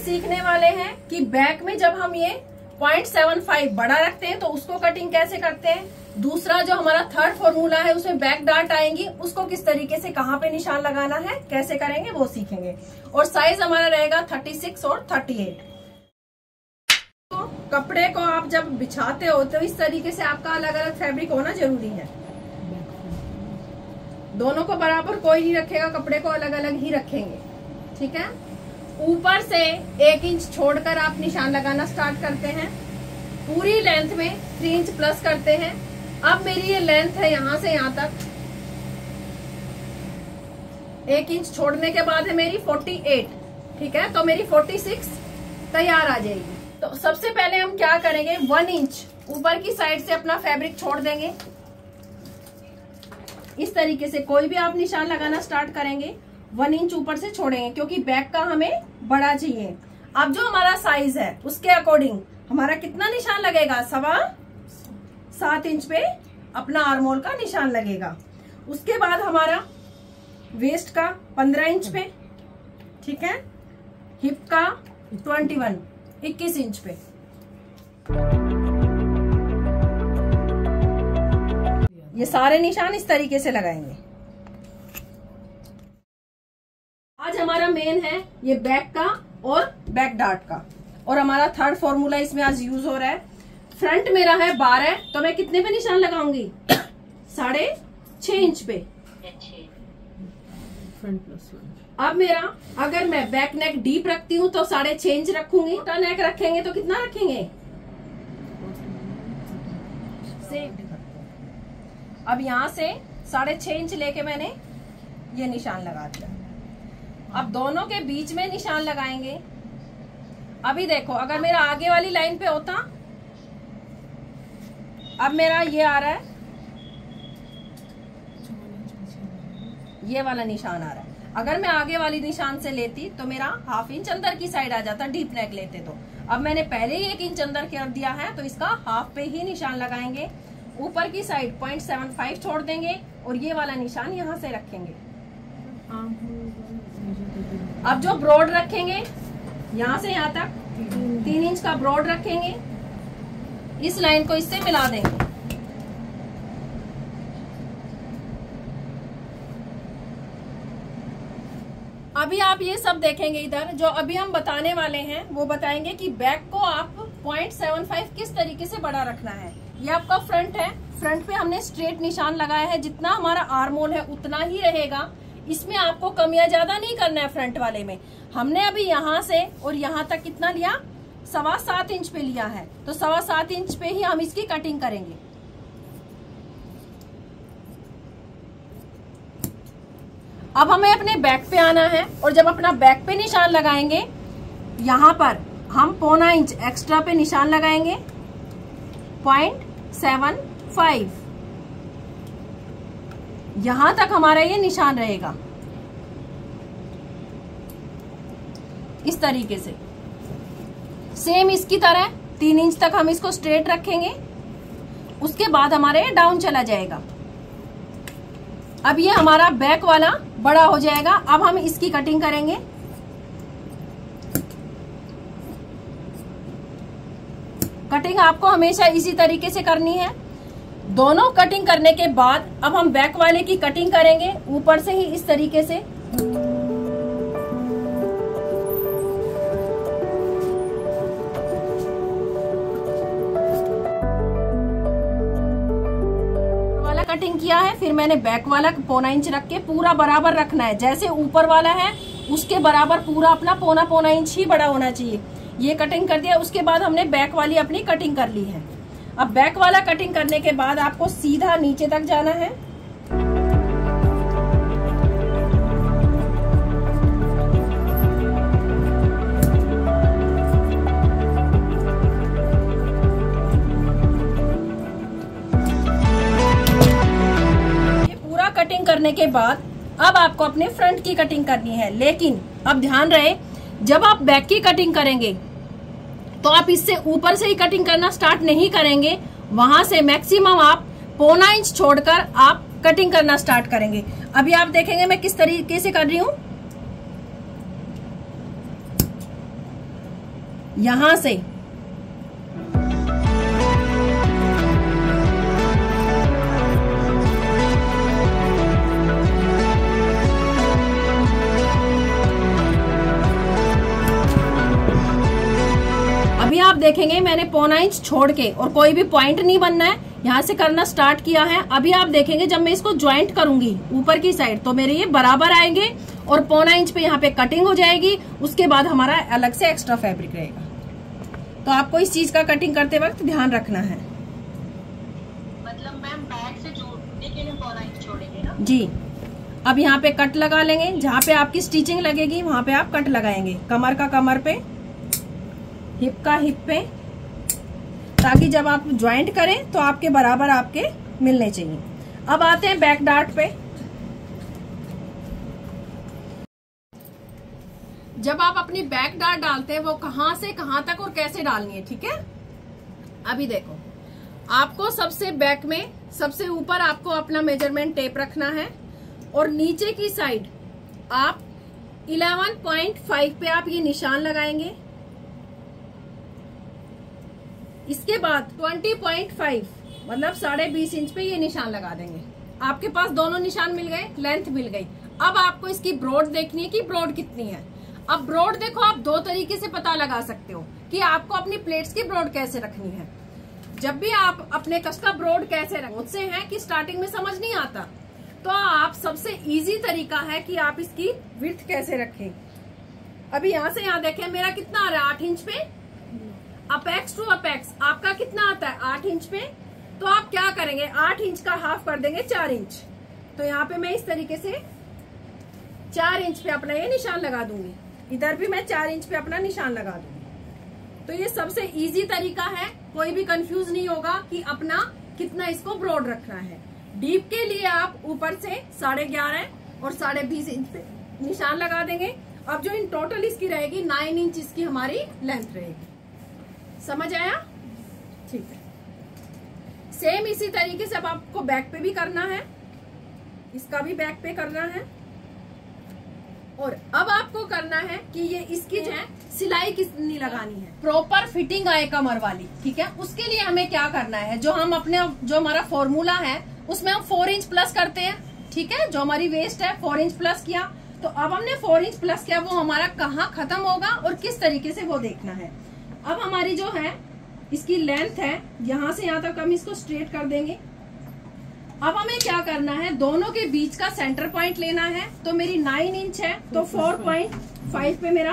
सीखने वाले हैं कि बैक में जब हम ये 0.75 बड़ा रखते हैं तो उसको कटिंग कैसे करते हैं। दूसरा जो हमारा थर्ड फॉर्मूला है उसमें बैक डार्ट आएंगी, उसको किस तरीके से कहाँ पे निशान लगाना है, कैसे करेंगे वो सीखेंगे। और साइज हमारा रहेगा 36 और 38। तो कपड़े को आप जब बिछाते हो तो इस तरीके से आपका अलग अलग फैब्रिक होना जरूरी है। दोनों को बराबर कोई नहीं रखेगा, कपड़े को अलग अलग ही रखेंगे, ठीक है। ऊपर से 1 इंच छोड़कर आप निशान लगाना स्टार्ट करते हैं। पूरी लेंथ में 3 इंच प्लस करते हैं। अब मेरी ये लेंथ है यहाँ से यहाँ तक, 1 इंच छोड़ने के बाद है मेरी 48, ठीक है। तो मेरी 46 तैयार आ जाएगी। तो सबसे पहले हम क्या करेंगे, 1 इंच ऊपर की साइड से अपना फैब्रिक छोड़ देंगे। इस तरीके से कोई भी आप निशान लगाना स्टार्ट करेंगे 1 इंच ऊपर से छोड़ेंगे, क्योंकि बैक का हमें बड़ा चाहिए। अब जो हमारा साइज है उसके अकॉर्डिंग हमारा कितना निशान लगेगा, 7.25 इंच पे अपना आर्मोल का निशान लगेगा। उसके बाद हमारा वेस्ट का 15 इंच पे, ठीक है। हिप का 21 इंच पे। ये सारे निशान इस तरीके से लगाएंगे। आज हमारा मेन है ये बैक का और बैक डार्ट का, और हमारा थर्ड फॉर्मूला इसमें आज यूज हो रहा है। फ्रंट मेरा है 12, तो मैं कितने पे निशान लगाऊंगी, 6.5 इंच पे। Front plus 1। अब मेरा अगर मैं बैक नेक डीप रखती हूँ तो 6.5 इंच रखूंगी। छोटा नेक रखेंगे तो कितना रखेंगे, अब यहाँ से 6.5 इंच लेके मैंने ये निशान लगा दिया। अब दोनों के बीच में निशान लगाएंगे। अभी देखो, अगर मेरा आगे वाली लाइन पे होता, अब मेरा ये आ रहा है, ये वाला निशान आ रहा है। अगर मैं आगे वाली निशान से लेती तो मेरा 1/2 इंच अंदर की साइड आ जाता, डीप नेक लेते तो। अब मैंने पहले ही 1 इंच अंदर कर दिया है, तो इसका हाफ पे ही निशान लगाएंगे। ऊपर की साइड 0.75 छोड़ देंगे और ये वाला निशान यहाँ से रखेंगे। अब जो ब्रॉड रखेंगे यहाँ से यहाँ तक 3 इंच का ब्रॉड रखेंगे। इस लाइन को इससे मिला देंगे। अभी आप ये सब देखेंगे इधर, जो अभी हम बताने वाले हैं वो बताएंगे कि बैक को आप 0.75 किस तरीके से बड़ा रखना है। ये आपका फ्रंट है, फ्रंट पे हमने स्ट्रेट निशान लगाया है, जितना हमारा आर्मोल है उतना ही रहेगा। इसमें आपको कम या ज्यादा नहीं करना है। फ्रंट वाले में हमने अभी यहाँ से और यहाँ तक कितना लिया, 7.25 इंच पे लिया है, तो 7.25 इंच पे ही हम इसकी कटिंग करेंगे। अब हमें अपने बैक पे आना है, और जब अपना बैक पे निशान लगाएंगे, यहाँ पर हम 0.25 इंच एक्स्ट्रा पे निशान लगाएंगे, 0.75। यहां तक हमारा ये निशान रहेगा इस तरीके से। सेम इसकी तरह 3 इंच तक हम इसको स्ट्रेट रखेंगे। उसके बाद हमारे डाउन चला जाएगा। अब ये हमारा बैक वाला बड़ा हो जाएगा। अब हम इसकी कटिंग करेंगे। कटिंग आपको हमेशा इसी तरीके से करनी है। दोनों कटिंग करने के बाद अब हम बैक वाले की कटिंग करेंगे, ऊपर से ही इस तरीके से। वाला कटिंग किया है, फिर मैंने बैक वाला 0.25 इंच रख के पूरा बराबर रखना है। जैसे ऊपर वाला है उसके बराबर पूरा अपना 0.25 इंच ही बड़ा होना चाहिए। ये कटिंग कर दिया। उसके बाद हमने बैक वाली अपनी कटिंग कर ली है। अब बैक वाला कटिंग करने के बाद आपको सीधा नीचे तक जाना है। ये पूरा कटिंग करने के बाद अब आपको अपने फ्रंट की कटिंग करनी है। लेकिन अब ध्यान रहे, जब आप बैक की कटिंग करेंगे तो आप इससे ऊपर से ही कटिंग करना स्टार्ट नहीं करेंगे। वहां से मैक्सिमम आप 0.25 इंच छोड़कर आप कटिंग करना स्टार्ट करेंगे। अभी आप देखेंगे मैं किस तरीके से कर रही हूं। यहां से अभी आप देखेंगे मैंने 0.25 इंच छोड़ के, और कोई भी पॉइंट नहीं बनना है, यहाँ से करना स्टार्ट किया है। अभी आप देखेंगे जब मैं इसको ज्वाइंट करूंगी ऊपर की साइड तो मेरे ये बराबर आएंगे और 0.25 इंच पे यहाँ पे कटिंग हो जाएगी। उसके बाद हमारा अलग से एक्स्ट्रा फैब्रिक रहेगा। तो आपको इस चीज का कटिंग करते वक्त ध्यान रखना है। मतलब मैम बैक से जोड़ने के लिए 0.25 इंच छोड़ेंगे ना? जी। अब यहाँ पे कट लगा लेंगे, जहाँ पे आपकी स्टिचिंग लगेगी वहां पे आप कट लगाएंगे। कमर का कमर पे, हिप का हिप पे, ताकि जब आप ज्वाइंट करें तो आपके बराबर आपके मिलने चाहिए। अब आते हैं बैक डार्ट पे। जब आप अपनी बैक डार्ट डालते हैं वो कहां से कहां तक और कैसे डालनी है, ठीक है। अभी देखो, आपको सबसे बैक में सबसे ऊपर आपको अपना मेजरमेंट टेप रखना है और नीचे की साइड आप 11.5 पे आप ये निशान लगाएंगे। इसके बाद 20.5 मतलब 20.5 इंच पे ये निशान लगा देंगे। आपके पास दोनों निशान मिल गए, लेंथ मिल गई। अब आपको इसकी ब्रॉड देखनी है कि ब्रॉड कितनी है। अब ब्रॉड देखो, आप दो तरीके से पता लगा सकते हो कि आपको अपनी प्लेट्स की ब्रॉड कैसे रखनी है। जब भी आप अपने कस का ब्रॉड कैसे रखें, मुझसे है कि स्टार्टिंग में समझ नहीं आता, तो आप सबसे इजी तरीका है कि आप इसकी विड्थ कैसे रखें। अभी यहाँ से यहाँ देखें मेरा कितना आ रहा है 8 इंच पे, अपेक्स टू अपेक्स आपका कितना आता है 8 इंच पे। तो आप क्या करेंगे, 8 इंच का हाफ कर देंगे 4 इंच। तो यहाँ पे मैं इस तरीके से 4 इंच पे अपना ये निशान लगा दूंगी। इधर भी मैं 4 इंच पे अपना निशान लगा दूंगी। तो ये सबसे इजी तरीका है, कोई भी कंफ्यूज नहीं होगा कि अपना कितना इसको ब्रॉड रखना है। डीप के लिए आप ऊपर से 11.5 और 20.5 इंच पे निशान लगा देंगे। अब जो इन टोटल इसकी रहेगी 9 इंच इसकी हमारी लेंथ रहेगी। समझ आया? ठीक है। सेम इसी तरीके से अब आपको बैक पे भी करना है, इसका भी बैक पे करना है। और अब आपको करना है कि ये इसकी जो है सिलाई कितनी लगानी है, प्रॉपर फिटिंग आए कमर वाली, ठीक है। उसके लिए हमें क्या करना है, जो हमारा फॉर्मूला है उसमें हम 4 इंच प्लस करते हैं, ठीक है। जो हमारी वेस्ट है 4 इंच प्लस किया, तो अब हमने 4 इंच प्लस किया, वो हमारा कहाँ खत्म होगा और किस तरीके से वो देखना है। अब हमारी जो है इसकी लेंथ है, यहाँ से यहाँ तक हम इसको स्ट्रेट कर देंगे। अब हमें क्या करना है, दोनों के बीच का सेंटर पॉइंट लेना है। तो मेरी 9 इंच है तो 4.5 पे मेरा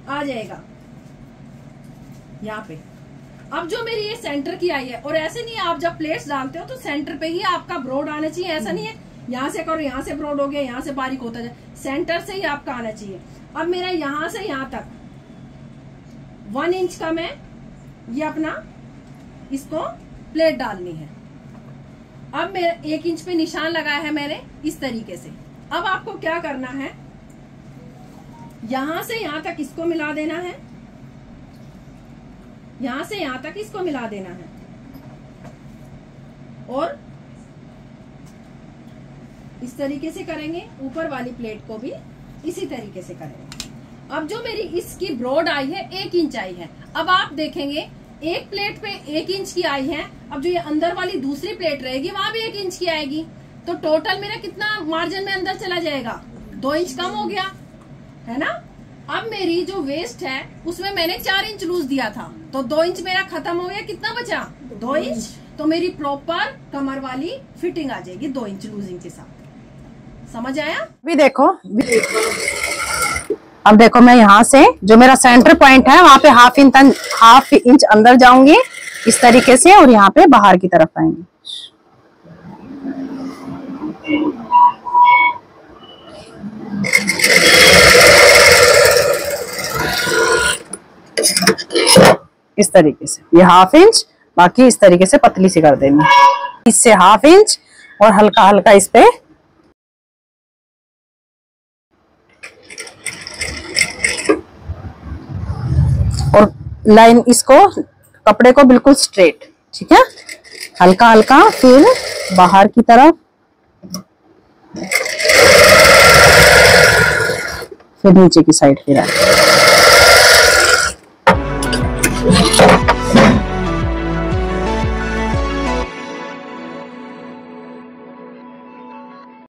आ जाएगा यहाँ पे। अब जो मेरी ये सेंटर की आई है, और ऐसे नहीं है आप जब प्लेट्स डालते हो तो सेंटर पे ही आपका ब्रॉड आना चाहिए, ऐसा नहीं है यहाँ से करो यहाँ से ब्रॉड हो गया यहाँ से बारीक होता जाए, सेंटर से ही आपका आना चाहिए। अब मेरा यहाँ से यहाँ तक 1 इंच का मैं ये अपना इसको प्लेट डालनी है। अब मेरा 1 इंच पे निशान लगाया है मैंने इस तरीके से। अब आपको क्या करना है, यहां से यहां तक इसको मिला देना है, यहां से यहां तक इसको मिला देना है, और इस तरीके से करेंगे। ऊपर वाली प्लेट को भी इसी तरीके से करेंगे। अब जो मेरी इसकी ब्रॉड आई है 1 इंच आई है। अब आप देखेंगे एक प्लेट पे 1 इंच की आई है, अब जो ये अंदर वाली दूसरी प्लेट रहेगी वहां भी 1 इंच की आएगी। तो टोटल मेरा कितना मार्जिन में अंदर चला जाएगा, 2 इंच कम हो गया, है ना। अब मेरी जो वेस्ट है उसमें मैंने 4 इंच लूज दिया था, तो 2 इंच मेरा खत्म हो गया। कितना बचा, 2 इंच। तो मेरी प्रॉपर कमर वाली फिटिंग आ जाएगी 2 इंच लूजिंग के साथ। समझ आया? भी देखो, अब देखो मैं यहाँ से जो मेरा सेंटर पॉइंट है वहां पे हाफ इंच अंदर जाऊंगी इस तरीके से, और यहाँ पे बाहर की तरफ आएंगे। इस तरीके से ये हाफ इंच, बाकी इस तरीके से पतली सी कर देनी, इससे हाफ इंच और हल्का हल्का इस पे और लाइन, इसको कपड़े को बिल्कुल स्ट्रेट, ठीक है। हल्का हल्का फिर बाहर की तरफ, फिर नीचे की साइड फिर है।